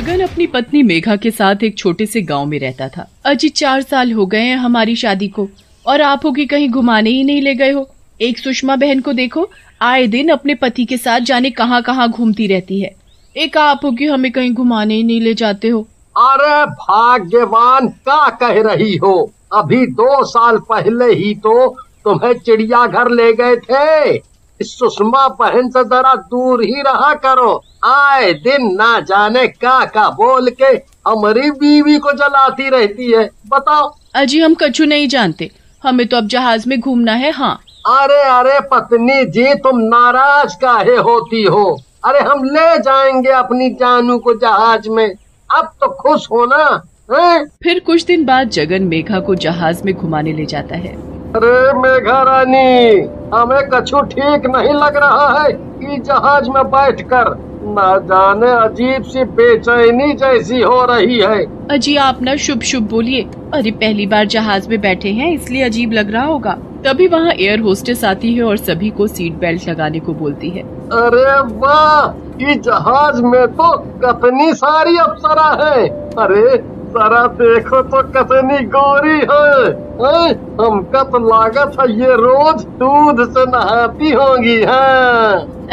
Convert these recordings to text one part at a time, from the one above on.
जगन अपनी पत्नी मेघा के साथ एक छोटे से गांव में रहता था। अजी 4 साल हो गए हैं हमारी शादी को और आप हो कि कहीं घुमाने ही नहीं ले गए हो। एक सुषमा बहन को देखो, आए दिन अपने पति के साथ जाने कहां कहां घूमती रहती है। एक आप हो कि हमें कहीं घुमाने ही नहीं ले जाते हो। अरे भाग्यवान क्या कह रही हो, अभी 2 साल पहले ही तो तुम्हें चिड़ियाघर ले गए थे। सुषमा बहन से जरा दूर ही रहा करो, आए दिन ना जाने क्या बोल के हमारी बीवी को जलाती रहती है। बताओ। अजी हम कछु नहीं जानते, हमें तो अब जहाज में घूमना है। हाँ। अरे पत्नी जी, तुम नाराज काहे होती हो? अरे हम ले जाएंगे अपनी जानू को जहाज में, अब तो खुश हो ना। फिर कुछ दिन बाद जगन मेघा को जहाज में घुमाने ले जाता है। अरे मेघा रानी, हमें कछु ठीक नहीं लग रहा है कि जहाज में बैठकर न जाने अजीब सी बेचैनी जैसी हो रही है। अजी आप ना शुभ शुभ बोलिए। अरे पहली बार जहाज में बैठे हैं इसलिए अजीब लग रहा होगा। तभी वहाँ एयर होस्टेस आती है और सभी को सीट बेल्ट लगाने को बोलती है। अरे वाह, ये जहाज में तो कितनी सारी अप्सरा है। अरे जरा देखो तो कितनी गोरी है। हमका तो लागत है ये रोज दूध से नहाती होंगी।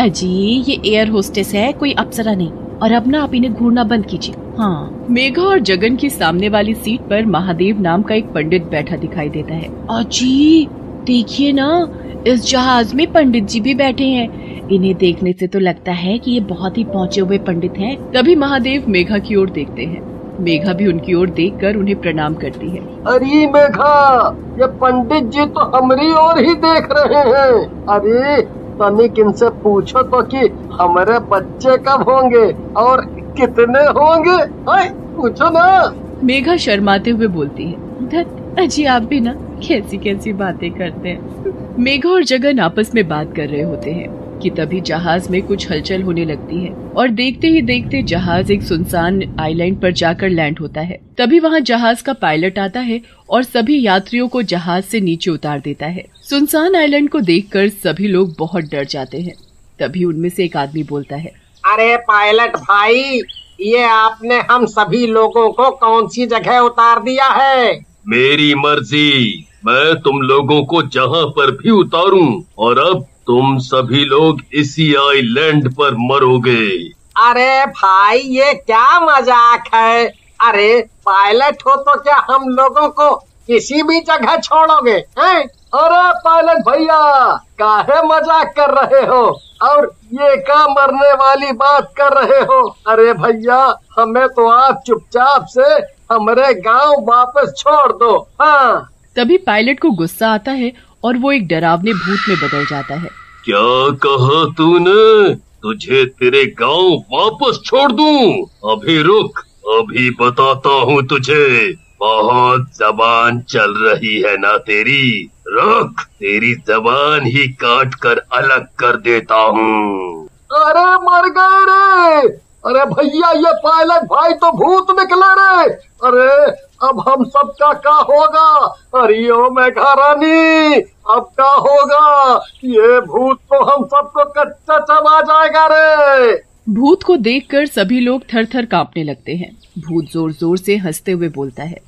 अजी ये एयर होस्टेस है, कोई अप्सरा नहीं। और अब ना आप इन्हें घूरना बंद कीजिए। हाँ। मेघा और जगन की सामने वाली सीट पर महादेव नाम का एक पंडित बैठा दिखाई देता है। अजी देखिए ना, इस जहाज में पंडित जी भी बैठे हैं। इन्हें देखने से तो लगता है कि ये बहुत ही पहुँचे हुए पंडित हैं। तभी महादेव मेघा की ओर देखते हैं। मेघा भी उनकी ओर देखकर उन्हें प्रणाम करती है। अरे मेघा, ये पंडित जी तो हमारी ओर ही देख रहे हैं। अरे तनिक इनसे पूछो तो कि हमारे बच्चे कब होंगे और कितने होंगे। पूछो ना। मेघा शर्माते हुए बोलती है। धत अजी आप भी ना कैसी कैसी बातें करते हैं। मेघा और जगन आपस में बात कर रहे होते हैं कि तभी जहाज में कुछ हलचल होने लगती है और देखते ही देखते जहाज एक सुनसान आइलैंड पर जाकर लैंड होता है। तभी वहाँ जहाज का पायलट आता है और सभी यात्रियों को जहाज से नीचे उतार देता है। सुनसान आइलैंड को देखकर सभी लोग बहुत डर जाते हैं। तभी उनमें से एक आदमी बोलता है। अरे पायलट भाई, ये आपने हम सभी लोगों को कौन सी जगह उतार दिया है? मेरी मर्जी, मैं तुम लोगों को जहाँ पर भी उतारूं और अब तुम सभी लोग इसी आइलैंड पर मरोगे। अरे भाई ये क्या मजाक है? अरे पायलट हो तो क्या हम लोगों को किसी भी जगह छोड़ोगे हैं? अरे पायलट भैया, काहे मजाक कर रहे हो और ये क्या मरने वाली बात कर रहे हो? अरे भैया, हमें तो आप चुपचाप से हमारे गांव वापस छोड़ दो। हाँ। तभी पायलट को गुस्सा आता है और वो एक डरावने भूत में बदल जाता है। क्या कहा तूने? तुझे तेरे गांव वापस छोड़ दूं? अभी रुक, अभी बताता हूँ तुझे। बहुत जबान चल रही है ना तेरी, रुक, तेरी जबान ही काट कर अलग कर देता हूँ। अरे मर गए रे। अरे भैया, ये पायलट भाई तो भूत निकला रे। अरे अब हम सबका क्या होगा? अरे ओ मेघा रानी, अब क्या होगा? ये भूत तो हम सबको कच्चा चबा जाएगा रे। भूत को देखकर सभी लोग थर थर कांपने लगते हैं। भूत जोर जोर से हंसते हुए बोलता है।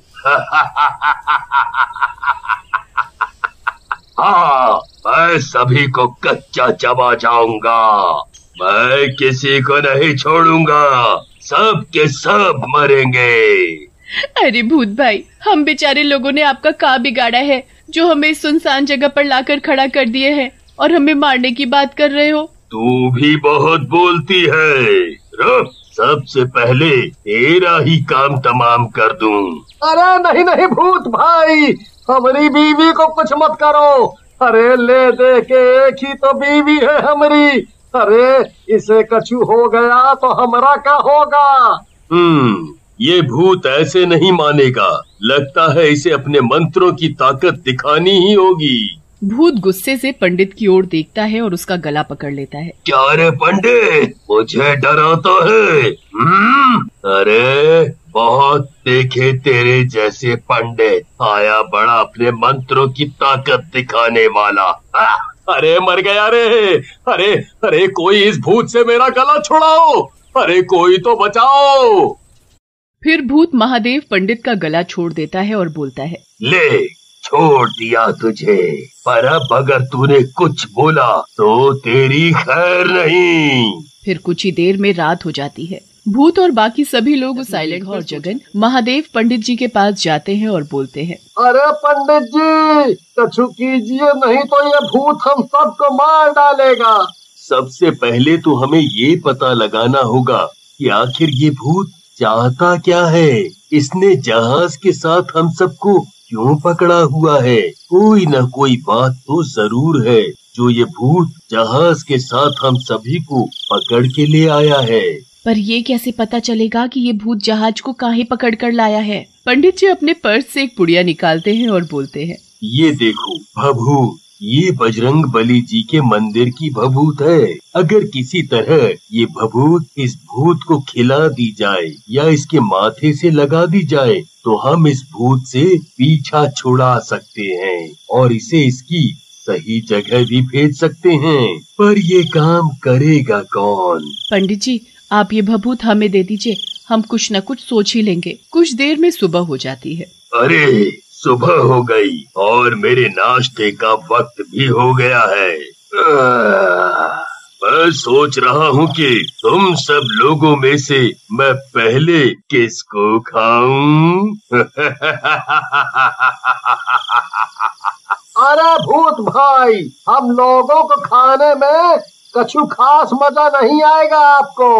हाँ, मैं सभी को कच्चा चबा जाऊंगा। मैं किसी को नहीं छोड़ूंगा, सब के सब मरेंगे। अरे भूत भाई, हम बेचारे लोगों ने आपका क्या बिगाड़ा है जो हमें इस सुनसान जगह पर लाकर खड़ा कर दिए हैं और हमें मारने की बात कर रहे हो? तू भी बहुत बोलती है। रुक, सबसे पहले तेरा ही काम तमाम कर दूं। अरे नहीं नहीं भूत भाई, हमारी बीवी को कुछ मत करो। अरे ले दे के एक ही तो बीवी है हमारी। अरे इसे कछु हो गया तो हमारा क्या होगा? ये भूत ऐसे नहीं मानेगा। लगता है इसे अपने मंत्रों की ताकत दिखानी ही होगी। भूत गुस्से से पंडित की ओर देखता है और उसका गला पकड़ लेता है। क्या रे पंडित, मुझे डराता है? अरे बहुत देखे तेरे जैसे पंडित, आया बड़ा अपने मंत्रों की ताकत दिखाने वाला। अरे मर गया रे। अरे कोई इस भूत से मेरा गला छुड़ाओ। अरे कोई तो बचाओ। फिर भूत महादेव पंडित का गला छोड़ देता है और बोलता है, ले छोड़ दिया तुझे, पर अब अगर तूने कुछ बोला तो तेरी खैर नहीं। फिर कुछ ही देर में रात हो जाती है। भूत और बाकी सभी लोग साइलेंट और जगन महादेव पंडित जी के पास जाते हैं और बोलते हैं, अरे पंडित जी कछु कीजिए, नहीं तो ये भूत हम सबको मार डालेगा। सबसे पहले तो हमें ये पता लगाना होगा कि आखिर ये भूत चाहता क्या है। इसने जहाज के साथ हम सबको क्यों पकड़ा हुआ है? कोई न कोई बात तो जरूर है जो ये भूत जहाज के साथ हम सभी को पकड़ के ले आया है। पर ये कैसे पता चलेगा कि ये भूत जहाज को काहे पकड़ कर लाया है? पंडित जी अपने पर्स से एक पुड़िया निकालते हैं और बोलते हैं, ये देखो भभूत, ये बजरंग बली जी के मंदिर की भभूत है। अगर किसी तरह ये भभूत इस भूत को खिला दी जाए या इसके माथे से लगा दी जाए तो हम इस भूत से पीछा छुड़ा सकते हैं और इसे इसकी सही जगह भी भेज सकते हैं। पर ये काम करेगा कौन? पंडित जी आप ये भभूत हमें दे दीजिए, हम कुछ न कुछ सोच ही लेंगे। कुछ देर में सुबह हो जाती है। अरे सुबह हो गई और मेरे नाश्ते का वक्त भी हो गया है। मैं सोच रहा हूँ कि तुम सब लोगों में से मैं पहले किसको खाऊं? अरे भूत भाई, हम लोगों को खाने में कछु खास मजा नहीं आएगा आपको।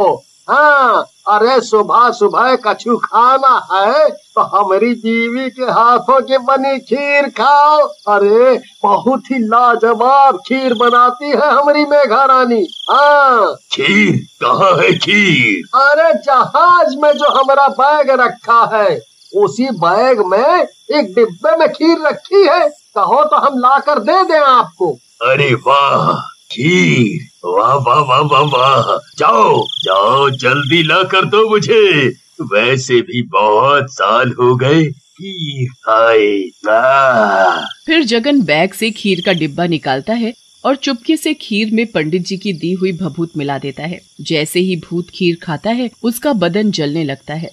हाँ, अरे सुबह सुबह कछु खाना है तो हमारी बीवी के हाथों की बनी खीर खाओ। अरे बहुत ही लाजवाब खीर बनाती है हमारी मेघा रानी। हाँ, खीर कहाँ है खीर? अरे जहाज में जो हमारा बैग रखा है उसी बैग में एक डिब्बे में खीर रखी है, कहो तो हम लाकर दे दें आपको। अरे वाह खीर, वाह वाह वाह वाह वाह, जाओ जाओ जल्दी ला कर दो मुझे। वैसे भी बहुत साल हो गए खीर खाए। फिर जगन बैग से खीर का डिब्बा निकालता है और चुपके से खीर में पंडित जी की दी हुई भभूत मिला देता है। जैसे ही भूत खीर खाता है उसका बदन जलने लगता है।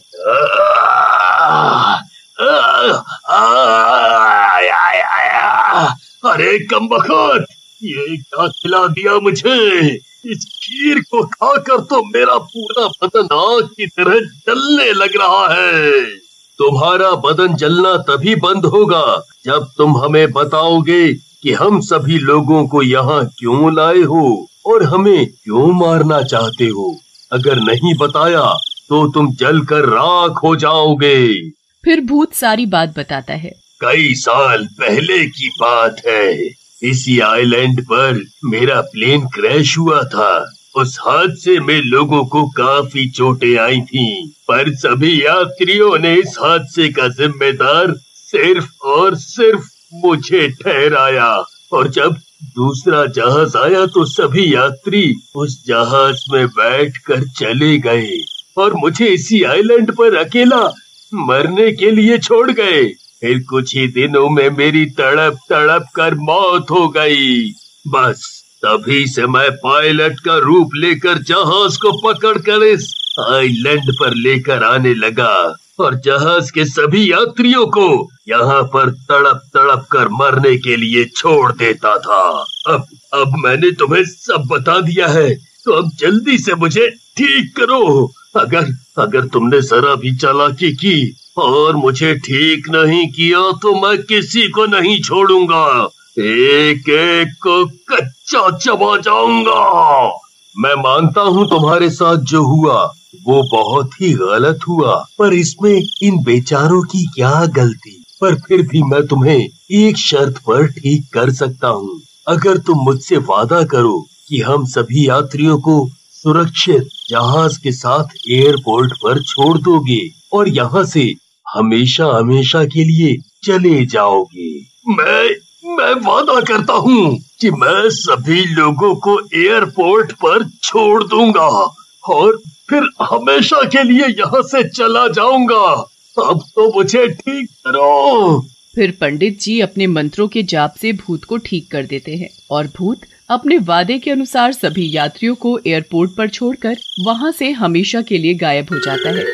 अरे कमबख्त, ये क्या खिला दिया मुझे? इस खीर को खाकर तो मेरा पूरा बदन आग की तरह जलने लग रहा है। तुम्हारा बदन जलना तभी बंद होगा जब तुम हमें बताओगे कि हम सभी लोगों को यहाँ क्यों लाए हो और हमें क्यों मारना चाहते हो। अगर नहीं बताया तो तुम जलकर राख हो जाओगे। फिर भूत सारी बात बताता है। कई साल पहले की बात है, इसी आइलैंड पर मेरा प्लेन क्रैश हुआ था। उस हादसे में लोगों को काफी चोटें आई थीं, पर सभी यात्रियों ने इस हादसे का जिम्मेदार सिर्फ और सिर्फ मुझे ठहराया। और जब दूसरा जहाज आया तो सभी यात्री उस जहाज में बैठकर चले गए और मुझे इसी आइलैंड पर अकेला मरने के लिए छोड़ गए। फिर कुछ ही दिनों में मेरी तड़प तड़प कर मौत हो गई। बस तभी से मैं पायलट का रूप लेकर जहाज को पकड़कर इस आइलैंड पर लेकर आने लगा और जहाज के सभी यात्रियों को यहाँ पर तड़प तड़प कर मरने के लिए छोड़ देता था। अब मैंने तुम्हें सब बता दिया है, तो अब जल्दी से मुझे ठीक करो। अगर तुमने जरा भी चालाकी की और मुझे ठीक नहीं किया तो मैं किसी को नहीं छोड़ूंगा, एक एक को कच्चा चबा जाऊंगा। मैं मानता हूँ तुम्हारे साथ जो हुआ वो बहुत ही गलत हुआ, पर इसमें इन बेचारों की क्या गलती। पर फिर भी मैं तुम्हें एक शर्त पर ठीक कर सकता हूँ। अगर तुम मुझसे वादा करो कि हम सभी यात्रियों को सुरक्षित जहाज के साथ एयरपोर्ट पर छोड़ दोगे और यहाँ से हमेशा हमेशा के लिए चले जाओगे। मैं वादा करता हूँ कि मैं सभी लोगों को एयरपोर्ट पर छोड़ दूंगा और फिर हमेशा के लिए यहाँ से चला जाऊंगा। अब तो मुझे ठीक करो। फिर पंडित जी अपने मंत्रों के जाप से भूत को ठीक कर देते हैं और भूत अपने वादे के अनुसार सभी यात्रियों को एयरपोर्ट पर छोड़कर वहाँ से हमेशा के लिए गायब हो जाता है।